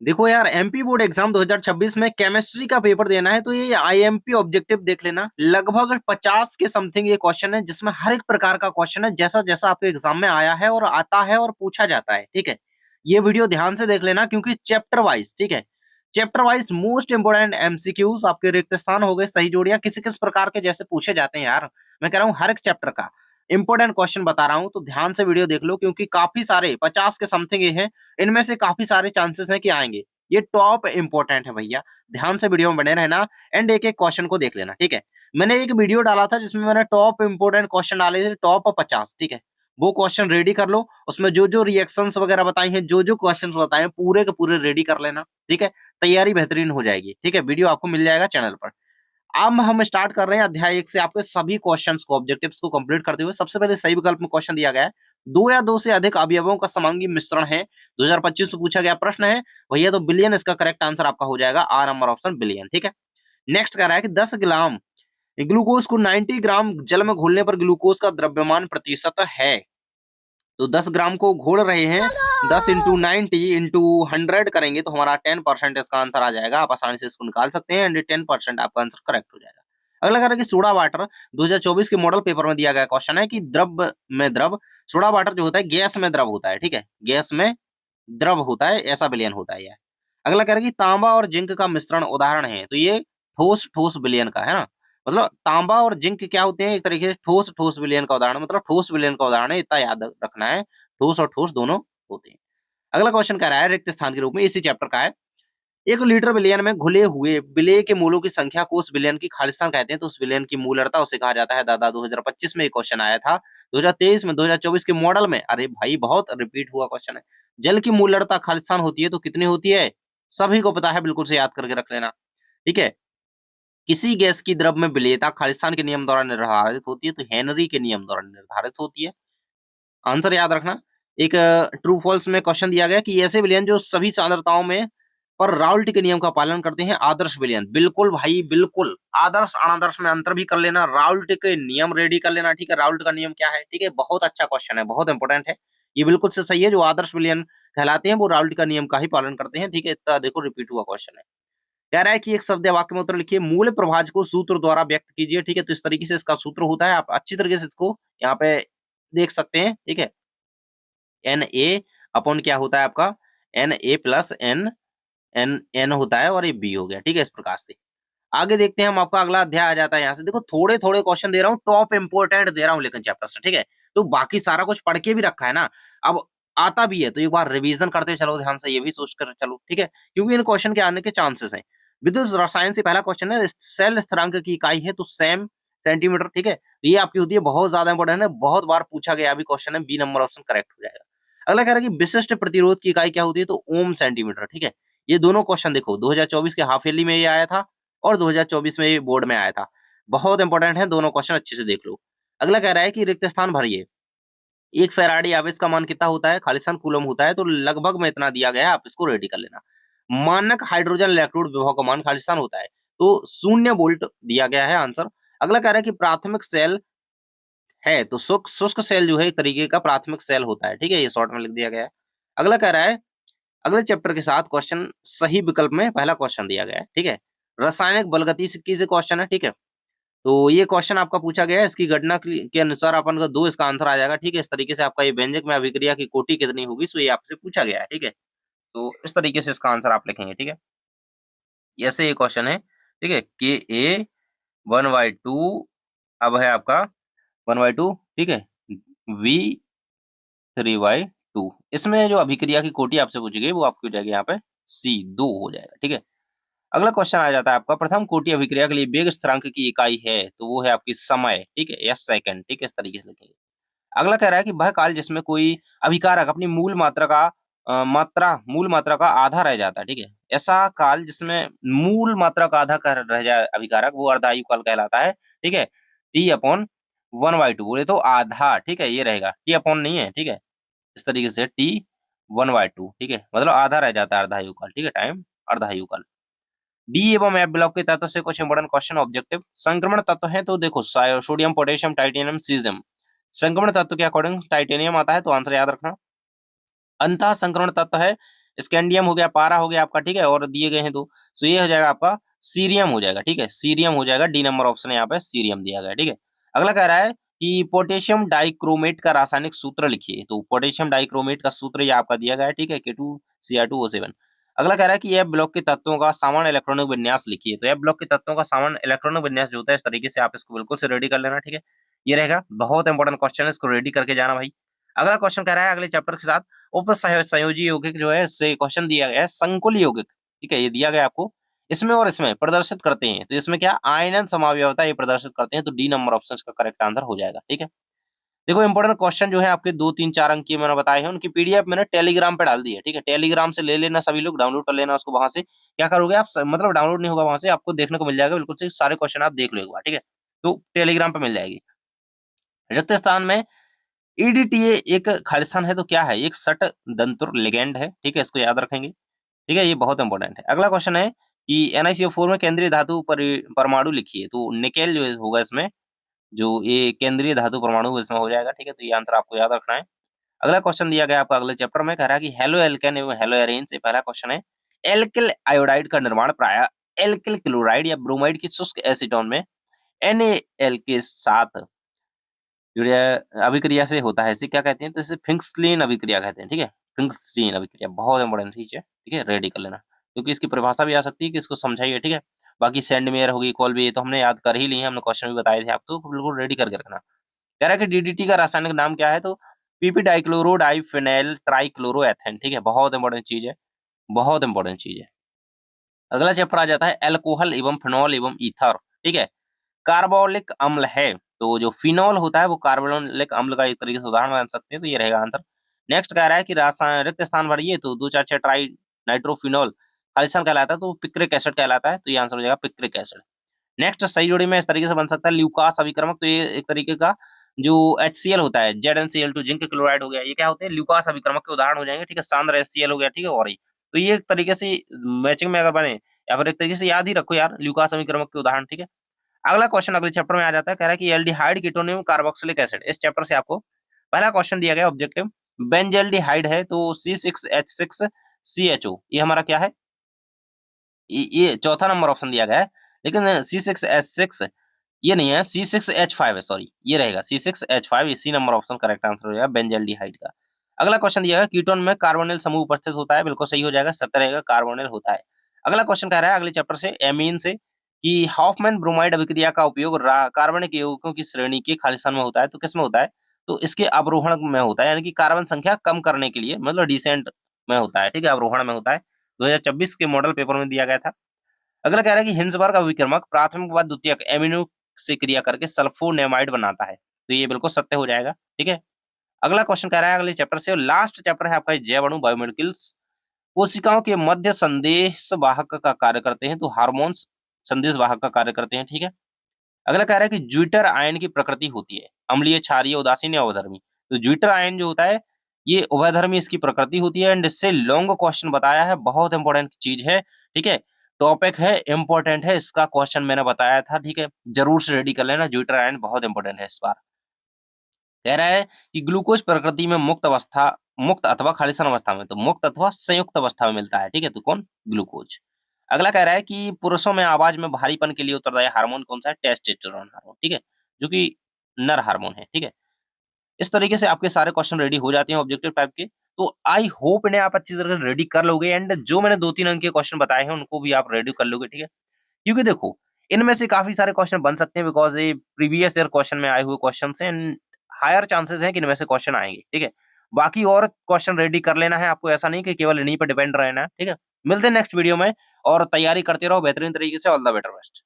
देखो यार, MP board exam 2026 में केमिस्ट्री का पेपर देना है, तो ये आईएमपी ऑब्जेक्टिव देख लेना। लगभग 50 के समथिंग ये क्वेश्चन है, जिसमें हर एक प्रकार का क्वेश्चन है, जैसा जैसा आपके एग्जाम में आया है और आता है और पूछा जाता है। ठीक है, ये वीडियो ध्यान से देख लेना, क्योंकि चैप्टर वाइज, ठीक है, chapter wise most important MCQs, आपके रिक्त स्थान हो गए, सही जोड़ियां, किसी किस प्रकार के जैसे पूछे जाते हैं यार। मैं कह रहा हूँ हर एक चैप्टर का इंपोर्टेंट क्वेश्चन बता रहा हूँ, तो ध्यान से वीडियो देख लो, क्योंकि काफी सारे 50 के समथिंग ये हैं, इनमें से काफी सारे चांसेस हैं कि आएंगे। ये टॉप इंपॉर्टेंट है भैया, ध्यान से वीडियो में बने रहना एंड एक एक क्वेश्चन को देख लेना। ठीक है, मैंने एक वीडियो डाला था जिसमें मैंने टॉप इंपोर्टेंट क्वेश्चन डाले थे, टॉप 50। ठीक है, वो क्वेश्चन रेडी कर लो, उसमें जो जो रिएक्शंस वगैरह बताई हैं, जो जो क्वेश्चन बताए हैं, पूरे के पूरे रेडी कर लेना। ठीक है, तैयारी बेहतरीन हो जाएगी। ठीक है, वीडियो आपको मिल जाएगा चैनल पर। अब हम स्टार्ट कर रहे हैं अध्याय 1 से आपके सभी क्वेश्चंस को, ऑब्जेक्टिव्स को कंप्लीट करते हुए। सबसे पहले सही विकल्प में क्वेश्चन दिया गया है, दो या दो से अधिक अवयवों का समांगी मिश्रण है। 2025 में पूछा गया प्रश्न है भैया, तो बिलियन इसका करेक्ट आंसर आपका हो जाएगा, आ नंबर ऑप्शन बिलियन। ठीक है, नेक्स्ट कह रहा है कि 10 ग्राम ग्लूकोज को 90 ग्राम जल में घोलने पर ग्लूकोज का द्रव्यमान प्रतिशत है। तो 10 ग्राम को घोल रहे हैं, 10 इंटू 90 इंटू 100 करेंगे तो हमारा 10% इसका आंसर आ जाएगा। आप आसानी से इसको निकाल सकते हैं एंड 10% आपका आंसर करेक्ट हो जाएगा। अगला कह रहा है कि सोडा वाटर 2024 के मॉडल पेपर में दिया गया क्वेश्चन है कि द्रव में द्रव, सोडा वाटर जो होता है गैस में द्रव होता है। ठीक है, गैस में द्रव होता है, ऐसा विलयन होता है यह। अगला कह रहा है कि तांबा और जिंक का मिश्रण उदाहरण है, तो ये ठोस ठोस विलयन का है ना। मतलब तांबा और जिंक क्या होते हैं, एक तरीके से ठोस ठोस विलयन का उदाहरण, मतलब ठोस विलयन का उदाहरण है, इतना याद रखना है। ठोस और ठोस दोनों होते हैं। अगला क्वेश्चन कह रहा है रिक्त स्थान के रूप में, इसी चैप्टर का है, 1 लीटर विलयन में घुले हुए विलेय के मूलों की संख्या को उस विलयन की खालिस्तान कहते हैं, तो उस विलयन की मूलरता उसे कहा जाता है। दादा 2025 में ये क्वेश्चन आया था, 2023 में, 2024 के मॉडल में, अरे भाई बहुत रिपीट हुआ क्वेश्चन है। जल की मूलरता खालिस्तान होती है तो कितनी होती है, सभी को पता है, बिल्कुल से याद करके रख लेना। ठीक है, किसी गैस की द्रव में विलेयता खालिस्तान के नियम द्वारा निर्धारित होती है, तो हेनरी के नियम द्वारा निर्धारित होती है। आंसर याद रखना। एक ट्रू फॉल्स में क्वेश्चन दिया गया कि ऐसे विलयन जो सभी सांद्रताओं में पर राउल्ट के नियम का पालन करते हैं, आदर्श विलयन। बिल्कुल भाई बिल्कुल, आदर्श अनादर्श में अंतर भी कर लेना, राउल्ट के नियम रेडी कर लेना। ठीक है, राउल्ट का नियम क्या है, ठीक है, बहुत अच्छा क्वेश्चन है, बहुत इंपॉर्टेंट है। ये बिल्कुल से सही है, जो आदर्श विलयन कहलाते हैं वो राउल्ट का नियम का ही पालन करते हैं। ठीक है, इतना देखो रिपीट हुआ क्वेश्चन है। कह रहा है कि एक शब्द या वाक्य में उत्तर लिखिए, मूल प्रभाज को सूत्र द्वारा व्यक्त कीजिए। ठीक है, तो इस तरीके से इसका सूत्र होता है, आप अच्छी तरीके से इसको यहाँ पे देख सकते हैं। ठीक है, एन ए अपॉन क्या होता है आपका, N A plus N, N N होता है और ये बी हो गया। ठीक है, इस प्रकार से आगे देखते हैं हम। आपका अगला अध्याय आ जाता है यहाँ से। देखो थोड़े थोड़े क्वेश्चन दे रहा हूँ, टॉप इंपोर्टेंट दे रहा हूँ लेकिन चैप्टर से। ठीक है, तो बाकी सारा कुछ पढ़ के भी रखा है ना, अब आता भी है, तो एक बार रिवीजन करते चलो ध्यान से, ये भी सोच कर चलो। ठीक है, क्योंकि इन क्वेश्चन के आने के चांसेस हैं। विद्युत रसायन से पहला क्वेश्चन है, सेल स्थिरांक की इकाई है तो सेम सेंटीमीटर। ठीक है, तो ये आपकी होती है, बहुत ज्यादा इंपोर्टेंट है, बहुत बार पूछा गया भी क्वेश्चन है, बी नंबर ऑप्शन करेक्ट हो जाएगा। अगला कह रहा है कि विशिष्ट प्रतिरोध की इकाई क्या होती है, तो ओम सेंटीमीटर। ठीक है, ये दोनों क्वेश्चन देखो 2024 के हाफ ईयरली में ये आया था और 2024 में ये बोर्ड में आया था, बहुत इंपॉर्टेंट है दोनों क्वेश्चन, अच्छे से देख लो। अगला कह रहा है कि रिक्त स्थान भरिए, एक फेराडी आवेश का मान कितना होता है, खालिस्तान कूलम होता है, तो लगभग में इतना दिया गया है, आप इसको रेडी कर लेना। मानक हाइड्रोजन इलेक्ट्रोड विभव का मान खालिस्तान होता है, तो 0 वोल्ट दिया गया है आंसर। अगला कह रहा है कि प्राथमिक सेल है, तो शुष्क सेल जो है एक तरीके का प्राथमिक सेल होता है। ठीक है, ये शॉर्ट में लिख दिया गया है। अगला कह रहा है, अगले चैप्टर के साथ क्वेश्चन सही विकल्प में पहला क्वेश्चन दिया गया है। ठीक है, रासायनिक बलगतिकी से क्वेश्चन है। ठीक है, तो ये क्वेश्चन आपका पूछा गया है, इसकी गणना के अनुसार अपन का 2 इसका आंसर आ जाएगा। ठीक है, इस तरीके से आपका ये व्यंजक में अभिक्रिया की कोटि कितनी होगी, सो ये आपसे पूछा गया है। ठीक है, तो इस तरीके से इसका आंसर आप लिखेंगे। ठीक है, ऐसे ये क्वेश्चन है। ठीक है, के ए 1/2 अब है आपका 1/2। ठीक है, वी 3/2, इसमें जो अभिक्रिया की कोटि आपसे पूछी गई वो आपकी हो जाएगी यहाँ पे सी 2 हो जाएगा। ठीक है, अगला क्वेश्चन आ जाता है आपका, प्रथम कोटि अभिक्रिया के लिए वेग स्थिरांक की इकाई है, तो वो है आपकी समय। ठीक है, या सेकंड। ठीक है, इस तरीके से लिखेंगे। अगला कह रहा है कि वह काल जिसमें कोई अभिकारक अपनी मूल मात्रा का आधा रह जाता है। ठीक है, ऐसा काल जिसमें मूल मात्रा का आधा कर रह जाए अभिकारक, वो अर्धायु काल कहलाता है। ठीक है, टी अपॉन 1/2 बोले तो आधा। ठीक है, ये रहेगा, टी अपॉन नहीं है। ठीक है, इस तरीके से टी 1/2। ठीक है, मतलब आधा रह जाता है अर्धायु काल। ठीक है, टाइम अर्धायु काल। डी एवं एफ ब्लॉक के तत्व से कुछ इंपोर्टेंट क्वेश्चन ऑब्जेक्टिव, संक्रमण तत्व है तो देखो सोडियम पोटेशियम टाइटेनियम सीजियम, संक्रमण तत्व के अकॉर्डिंग टाइटेनियम आता है, तो आंसर याद रखना। अंतः संक्रमण तत्व है स्कैंडियम हो गया, पारा हो गया आपका, ठीक है, और दिए गए हैं दो, तो ये हो जाएगा आपका सीरियम हो जाएगा, ठीक है, सीरियम हो जाएगा, डी नंबर ऑप्शन यहाँ पे सीरियम दिया गया है, ठीक है। अगला कह रहा है कि पोटेशियम डाइक्रोमेट का रासायनिक सूत्र लिखिए, तो पोटेशियम डाइक्रोमेट का सूत्र ये आपका दिया गया है, ठीक है, K2Cr2O7। अगला कह रहा है कि एफ ब्लॉक के तत्वों का सामान्य इलेक्ट्रॉनिक विन्यास लिखिए, तो एफ ब्लॉक के तत्वों का सामान्य इलेक्ट्रॉनिक विन्यास जो होता है इस तरीके से आप इसको बिल्कुल से रेडी कर लेना, ठीक है। ये रहेगा, बहुत इंपॉर्टेंट क्वेश्चन है, इसको रेडी करके जाना भाई। अगला क्वेश्चन कह रहा है अगले चैप्टर के साथ उप संयोजी यौगिक जो है इससे क्वेश्चन दिया गया है, संकुल यौगिक, ठीक है, ये दिया गया आपको, इसमें और इसमें प्रदर्शित करते हैं, तो इसमें क्या आयनन समावयवता ये प्रदर्शित करते हैं, तो डी नंबर ऑप्शन का करेक्ट आंसर हो जाएगा, ठीक है। देखो इंपॉर्टेंट क्वेश्चन जो है आपके 2 3 4 अंक की मैंने बताए हैं, उनकी पीडीएफ मैंने टेलीग्राम पे डाल दी है, ठीक है, टेलीग्राम से ले लेना, सभी लोग डाउनलोड कर लेना उसको, वहां से क्या करोगे आप, मतलब डाउनलोड नहीं होगा, वहां से आपको देखने को मिल जाएगा, बिल्कुल से सारे क्वेश्चन आप देख लो एक बार, ठीक है, तो टेलीग्राम पे मिल जाएगी। रिक्त स्थान में ईडीटीए एक खालिस्तान है, तो क्या है, एक सट दंतुर लिगेंड है, ठीक है, इसको याद रखेंगे, ठीक है, ये बहुत इंपॉर्टेंट है। अगला क्वेश्चन है कि NiCO4 में केंद्रीय धातु परमाणु लिखिए, तो निकेल जो होगा इसमें, जो ये केंद्रीय धातु परमाणु इसमें हो जाएगा, ठीक है, तो ये आंसर आपको याद रखना है। अगला क्वेश्चन दिया गया आपका अगले चैप्टर में, कह रहा है कि हेलो एल्केन एवं हेलो एरेन से पहला क्वेश्चन है, एल्किल आयोडाइड का निर्माण प्राय एल्किल क्लोराइड या ब्रोमाइड की शुष्क एसीटोन में NaL के साथ जुड़े अभिक्रिया से होता है, इसे क्या कहते हैं, तो इसे फिंक्सलीन अभिक्रिया कहते हैं, ठीक है, फिंक्सलीन अभिक्रिया बहुत इंपॉर्टेंट चीज है, ठीक है, रेडी कर लेना, क्योंकि इसकी परिभाषा भी आ सकती है कि इसको समझाइए, ठीक है। बाकी सेंडमेयर होगी, कॉल्बी, ये तो हमने याद कर ही ली है, हमने क्वेश्चन भी बताए थे आपको, तो बिल्कुल रेडी करके रखना। कह रहा है कि डीडीटी का रासायनिक नाम क्या है, तो पीपी डाइक्लोरो डाइफेनाइल ट्राइक्लोरोएथेन, ठीक है, बहुत इंपॉर्टेंट चीज है, बहुत इंपॉर्टेंट चीज है। अगला चैप्टर आ जाता है अल्कोहल एवं फिनॉल एवं ईथर, ठीक है, कार्बोलिक अम्ल है, तो जो फिनॉल होता है वो कार्बोलिक अम्ल का एक तरीके से उदाहरण मान सकते हैं, तो ये रहेगा आंसर। नेक्स्ट कह रहा है कि रासायनिक रिक्त स्थान भरिए, तो 2 4 6 ट्राई नाइट्रोफिनॉल खालिस्तान कहलाता है, तो पिक्रिक एसिड कहलाता है, तो ये आंसर हो जाएगा पिक्रिक एसिड। नेक्स्ट सही जोड़ी में इस तरीके से बन सकता है ल्यूकास अभिक्रमक, तो ये एक तरीके का जो HCl होता है, ZnCl2 जिंक क्लोराइड हो गया, ये क्या होते हैं, ल्यूकास अभिक्रमक के उदाहरण हो जाएंगे, ठीक है, सांद्र HCl हो गया, ठीक है, और ये तो ये एक तरीके से मैचिंग में अगर बने, या फिर एक तरीके से याद ही रखो यार ल्यूकास अभिक्रमक के उदाहरण, ठीक है। अगला क्वेश्चन अगले चैप्टर में आ जाता है, कह रहा है कि एल्डिहाइड कीटोनियम कार्बोक्सिलिक एसिड, इस चैप्टर से आपको पहला क्वेश्चन दिया गया ऑब्जेक्टिव, बेंजल्डिहाइड है, तो C6H6CHO, ये हमारा क्या है, ये चौथा नंबर ऑप्शन दिया गया है, लेकिन C6H6 ये नहीं है, C6H5 है, सॉरी, ये रहेगा C6H5, इसी नंबर ऑप्शन करेक्ट आंसर हो जाएगा बेंजल्डिहाइड का। अगला क्वेश्चन दिया गया कीटोन में कार्बोनिल समूह उपस्थित होता है, बिल्कुल सही हो जाएगा, 70 रहेगा, कार्बोनिल होता है। अगला क्वेश्चन कह रहा है अगले चैप्टर से एमीन से कि हॉफमैन ब्रोमाइड अभिक्रिया का उपयोग कार्बनिक यौगिकों की श्रेणी के खालिस्तान में होता है, तो किस में होता है, तो इसके अवरोहण में होता है, यानी कि कार्बन संख्या कम करने के लिए, मतलब डिसेंट में होता है, ठीक है, अवरोहण में होता है, 2024 के मॉडल पेपर में दिया गया था। अगला कह रहा है कि हिंसबर्ग अभिक्रमक प्राथमिक व द्वितीयक एमिनो से क्रिया करके सल्फोनेमाइड बनाता है, तो ये बिल्कुल सत्य हो जाएगा, ठीक है। अगला क्वेश्चन कह रहा है अगले चैप्टर से, और लास्ट चैप्टर है आपका जैव अणु बायोमोलिक्यूल्स, कोशिकाओं के मध्य संदेश वाहक का कार्य करते हैं, तो हार्मोन्स संदेश वाहक का कार्य करते हैं, ठीक है। अगला कह रहा है कि ज्विटर आयन की प्रकृति होती है अम्लीय, क्षारीय, उदासीन या अवधर्मी, तो ज्विटर आयन जो होता है ये उभयधर्मी इसकी प्रकृति होती है, एंड इससे लॉन्ग क्वेश्चन बताया है, बहुत इंपॉर्टेंट चीज है, ठीक है, टॉपिक है, इंपॉर्टेंट है, इसका क्वेश्चन मैंने बताया था, ठीक है, जरूर से रेडी कर लेना, ज्विटर आयन बहुत इंपॉर्टेंट है इस बार। कह रहा है कि ग्लूकोज प्रकृति में मुक्त अथवा खालिस्तान अवस्था में, तो मुक्त अथवा संयुक्त अवस्था में मिलता है, ठीक है, तो कौन, ग्लूकोज। अगला कह रहा है कि पुरुषों में आवाज में भारीपन के लिए उत्तरदायी हार्मोन कौन सा है, टेस्टोस्टेरोन हार्मोन, ठीक है, जो कि नर हार्मोन है, ठीक है। इस तरीके से आपके सारे क्वेश्चन रेडी हो जाते हैं ऑब्जेक्टिव टाइप के, तो आई होप इन्हें आप अच्छी तरह रेडी कर लोगे, एंड जो मैंने 2 3 अंक के क्वेश्चन बताए हैं उनको भी आप रेडी कर लोगे, ठीक है, क्योंकि देखो इनमें से काफी सारे क्वेश्चन बन सकते हैं, बिकॉज ये प्रीवियस ईयर क्वेश्चन में आए हुए क्वेश्चन हैं, एंड हायर चांसेस हैं कि इनमें से क्वेश्चन आएंगे, ठीक है। बाकी और क्वेश्चन रेडी कर लेना है आपको, ऐसा नहीं कि केवल इन्हीं पर डिपेंड रहना है, ठीक है। मिलते हैं नेक्स्ट वीडियो में, और तैयारी करते रहो बेहतरीन तरीके से, ऑल द बेटर बेस्ट।